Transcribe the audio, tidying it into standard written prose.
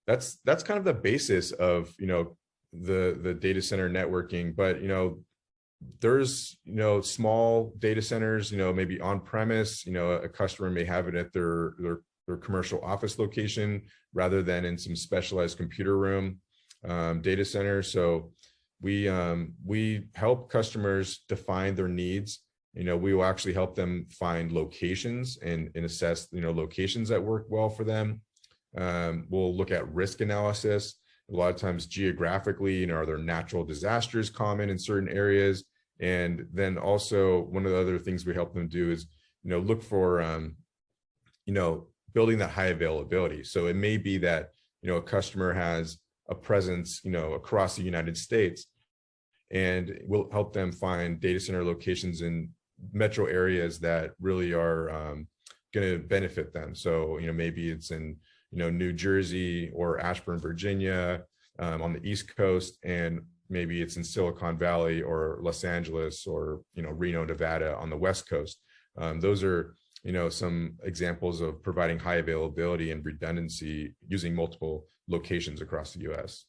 that's kind of the basis of, the data center networking. But, there's, small data centers, maybe on premise, a customer may have it at their commercial office location rather than in some specialized computer room data center. So we help customers define their needs. We will actually help them find locations and assess, locations that work well for them. We'll look at risk analysis. A lot of times geographically, are there natural disasters common in certain areas? And then also one of the other things we help them do is, look for, building that high availability. So it may be that, a customer has a presence, across the United States, and we'll help them find data center locations in metro areas that really are going to benefit them. So, maybe it's in, New Jersey or Ashburn, Virginia, on the East Coast, and maybe it's in Silicon Valley or Los Angeles or, Reno, Nevada on the West Coast. Those are, some examples of providing high availability and redundancy using multiple locations across the US.